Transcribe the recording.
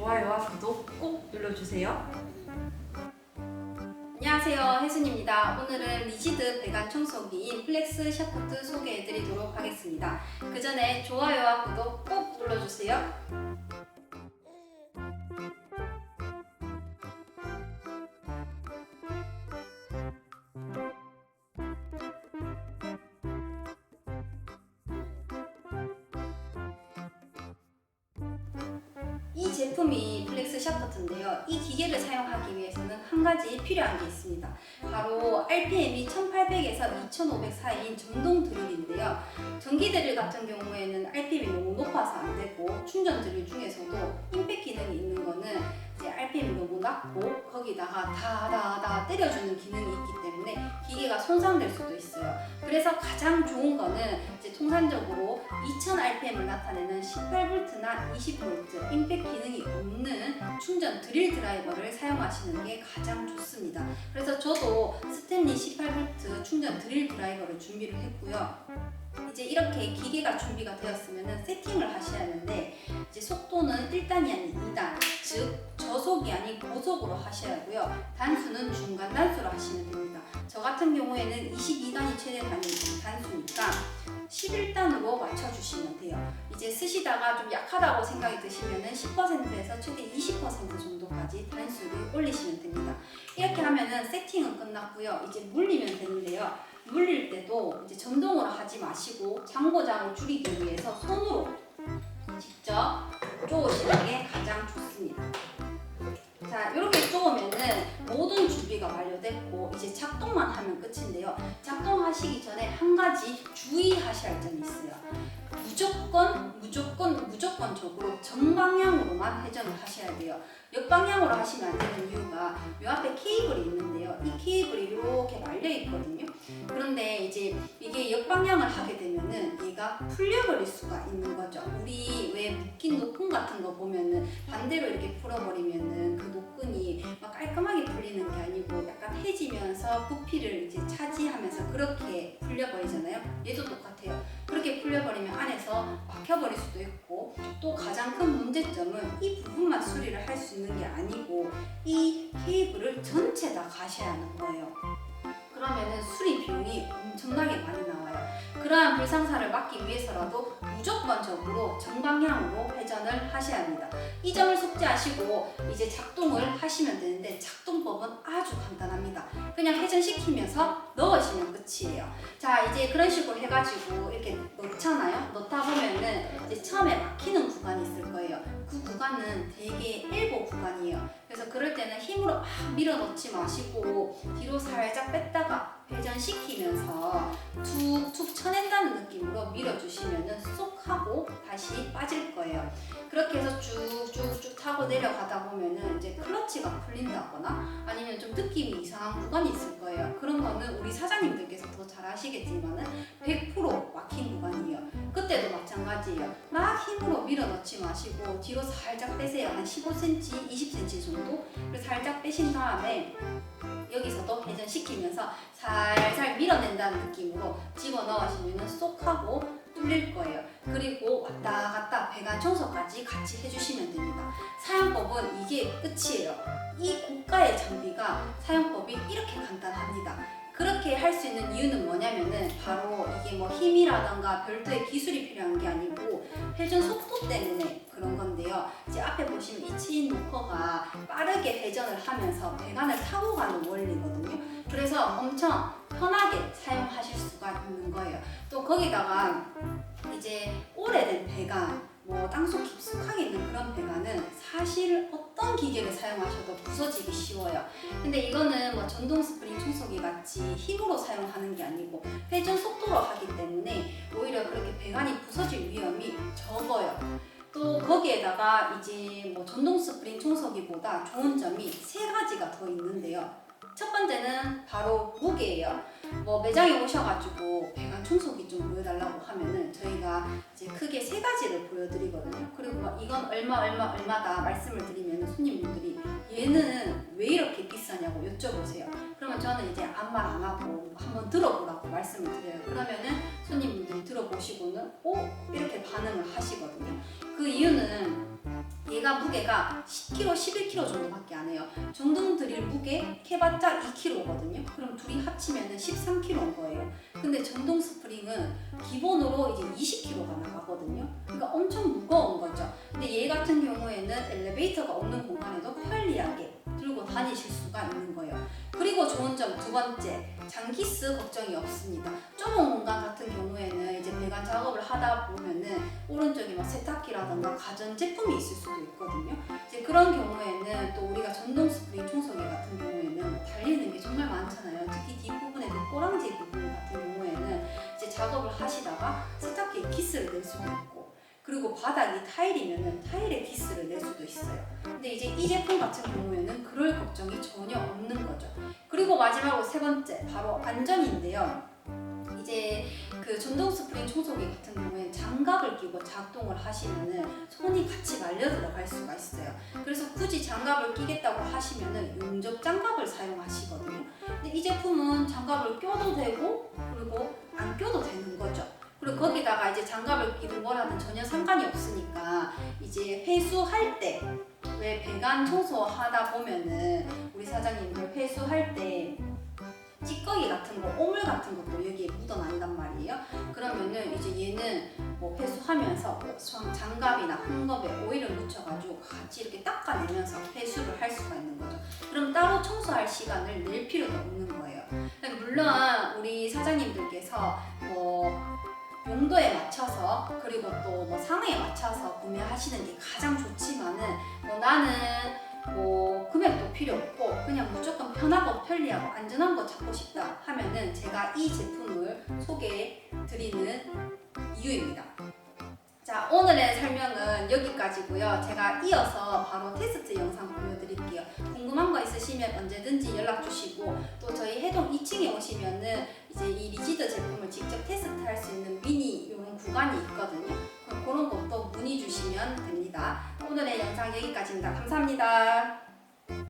좋아요와 구독 꼭 눌러주세요. 안녕하세요, 혜순입니다. 오늘은 리지드 배관 청소기인 플렉스 샤프트 소개해드리도록 하겠습니다. 그 전에 좋아요와 구독 꼭 눌러주세요. 이 제품이 플렉스 샤프트인데요. 이 기계를 사용하기 위해서는 한 가지 필요한 게 있습니다. 바로 RPM이 1800에서 2500 사이인 전동 드릴인데요. 전기 드릴 같은 경우에는 RPM이 너무 높아서 안 되고, 충전 드릴 중에서도 임팩 기능이 있는 거는 이제 RPM이 너무 낮고 거기다가 다다다 때려주는 기능이 있기 때문에 기계가 손상될 수도 있어요. 그래서 가장 좋은 거는 이제 통상적으로 2000rpm을 나타내는 18V나 20V 임팩 기능이 없는 충전 드릴 드라이버를 사용하시는 게 가장 좋습니다. 그래서 저도 스탠리 18V 충전 드릴 드라이버를 준비를 했고요. 이제 이렇게 기계가 준비가 되었으면 세팅을 하셔야 하는데, 이제 속도는 1단이 아닌 2단, 즉 저속이 아닌 고속으로 하셔야 하고요. 단수는 중간 단수로 하시면 됩니다. 저 같은 경우에는 22단이 최대 단수니까 11단으로 맞춰주시면 돼요. 이제 쓰시다가 좀 약하다고 생각이 드시면 10%에서 최대 20% 정도까지 단수를 올리시면 됩니다. 이렇게 하면은 세팅은 끝났고요. 이제 물리면 되는데요. 물릴 때도 이제 전동으로 하지 마시고 장고장을 줄이기 위해서 손으로 직접 쪼으시는 게 가장 좋습니다. 자, 이렇게 쪼으면은 모든 준비가 완료됐고 이제 작동만 하면 끝인데요. 작동하시기 전에 한 가지 주의하셔야 할 점이 있어요. 무조건적으로 정방향으로만 회전을 하셔야 돼요. 역방향으로 하시면 안 되는 이유가 이 앞에 케이블이 있는데요. 이 케이블이 이렇게 말려 있거든요. 그런데 이제 이게 역방향을 하게 되면은 얘가 풀려버릴 수가 있는 거죠. 우리 왜 묶인 노끈 같은 거 보면은 반대로 이렇게 풀어버리면은 그 노끈이 막 깔끔하게 풀리는 게 아니고 약간 해지면서 부피를 이제 차지하면서 그렇게 풀려버리잖아요. 얘도 똑같아요. 그렇게 풀려버리면 안에서 막혀버릴 수도 있고, 또 가장 큰 문제점은 이 부분만 수리를 할 수 있는 게 아니고 이 케이블을 전체 다 가셔야 하는 거예요. 그러면은 수리 비용이 엄청나게 많이 나와요. 그러한 불상사를 막기 위해서라도 무조건적으로 정방향으로 회전을 하셔야 합니다. 이 점을 숙지하시고 이제 작동을 하시면 되는데, 작동법은 아주 간단합니다. 그냥 회전시키면서 넣으시면 끝이에요. 자, 이제 그런 식으로 해가지고 이렇게 넣잖아요. 넣다 보면은 이제 처음에 막히는 구간이 있을 거예요. 그 구간은 되게 일보 구간이에요. 그래서 그럴 때는 힘으로 막 밀어 넣지 마시고 뒤로 살짝 뺐다가 회전시키면서 툭툭 쳐낸다는 느낌으로 밀어주시면은 쏙 하고 다시 빠질 거예요. 그렇게 해서 쭉쭉쭉 타고 내려가다 보면은 이제 클러치가 풀린다거나 아니면 좀 느낌이 이상한 구간이 있을 거예요. 그런 거는 우리 사장님들께서 더 잘 아시겠지만은 100% 막힌 구간이에요. 그때도 마찬가지예요. 막 힘으로 밀어 넣지 마시고 뒤로 살짝 빼세요. 한 15cm, 20cm 정도. 그래서 살짝 빼신 다음에 여기서도 회전시키면서 살살 밀어낸다는 느낌으로 집어넣으시면 쏙 하고 뚫릴 거예요. 그리고 왔다 갔다 배관 청소까지 같이 해주시면 됩니다. 사용법은 이게 끝이에요. 이 고가의 장비가 사용법이 이렇게 간단합니다. 그렇게 할 수 있는 이유는 뭐냐면은 바로 이게 뭐 힘이라던가 별도의 기술이 필요한 게 아니고 회전 속도 때문에 그런 건데요. 이제 앞에 보시면 이 체인 로커가 빠르게 회전을 하면서 배관을 타고 가는 원리거든요. 그래서 엄청 편하게 사용하실 수가 있는 거예요. 또 거기다가 이제 오래된 배관, 뭐 땅속 깊숙하게 있는 그런 배관은 사실 어떤 기계를 사용하셔도 부서지기 쉬워요. 근데 이거는 뭐 전동 스프링 청소기 같이 힘으로 사용하는 게 아니고 회전 속도로 하기 때문에 오히려 그렇게 배관이 부서질 위험이 적어요. 또 거기에다가 이제 뭐 전동 스프링 청소기보다 좋은 점이 세 가지가 더 있는데요. 첫 번째는 바로 무게예요. 뭐 매장에 오셔가지고 배관 청소기 좀 보여달라고 하면은 저희가 이제 크게 세 가지를 보여드리거든요. 그리고 막 이건 얼마다 말씀을 드리면 손님분들이 얘는 왜 이렇게 비싸냐고 여쭤보세요. 그러면 저는 이제 아무 말 안 하고 한번 들어보라고 말씀을 드려요. 그러면은 손님분들이 들어보시고는 이렇게 반응을 하시거든요. 그 이유는 얘가 무게가 10kg, 11kg 정도밖에 안 해요. 전동 드릴 무게 캐봤자 2kg거든요. 그럼 둘이 합치면은 13kg인 거예요. 근데 전동 스프링은 기본으로 이제 20kg가 나가거든요. 그러니까 엄청 무거운 거죠. 근데 얘 같은 경우에는 엘리베이터가 없는 공간에도 편리하게 들고 다니실 수가 있는 거예요. 그리고 좋은 점 두 번째, 장기스 걱정이 없습니다. 좁은 공간 같은 경우에는 이제 배관 작업을 하다 보면은 오른쪽에 막 세탁기라든가 가전 제품이 있을 수도 있거든요. 이제 그런 경우에는 또 우리가 전동 스프링 청소기 같은 경우에는 달리는 게 정말 많잖아요. 특히 뒷부분에 그 꼬랑지 부분 같은 경우에는 이제 작업을 하시다가 세탁기에 기스를 낼 수도 있고, 그리고 바닥이 타일이면은 타일에 기스를 낼 수도 있어요. 근데 이제 이 제품 같은 경우에는 그럴 걱정이 전혀 없는 거죠. 그리고 마지막으로 세 번째, 바로 안전인데요. 이제 그 전동 스프링 청소기 같은 경우에는 장갑을 끼고 작동을 하시면은 손이 같이 말려 들어갈 수가 있어요. 그래서 굳이 장갑을 끼겠다고 하시면은 용접 장갑을 사용하시거든요. 근데 이 제품은 장갑을 껴도 되고 그리고 안 껴도 되는 거죠. 그리고 거기다가 이제 장갑을 끼든 뭐라든 전혀 상관이 없으니까 이제 회수할 때, 왜 배관 청소하다 보면은 우리 사장님들 회수할 때 찌꺼기 같은 거, 오물 같은 것도 여기에 묻어난단 말이에요. 그러면은 이제 얘는 뭐 회수하면서 장갑이나 헝겊에 오일을 묻혀가지고 같이 이렇게 닦아내면서 회수를 할 수가 있는 거죠. 그럼 따로 청소할 시간을 낼 필요도 없는 거예요. 물론 우리 사장님들께서 뭐 용도에 맞춰서 그리고 또 뭐 상황에 맞춰서 구매하시는 게 가장 좋지만은 뭐 나는 뭐 금액도 필요 없고 그냥 무조건 편하고 편리하고 안전한 거 찾고 싶다 하면은 제가 이 제품을 소개해 드리는 이유입니다. 자, 오늘의 설명은 여기까지고요. 제가 이어서 바로 테스트 영상 보여드릴게요. 궁금한 거 있으시면 언제든지 연락 주시고, 또 저희 해동 2층에 오시면은 이제 이 리지드 제품을 직접 테스트할 수 있는 미니 이런 구간이 있거든요. 그런 것도 문의 주시면 됩니다. 오늘의 영상 여기까지입니다. 감사합니다.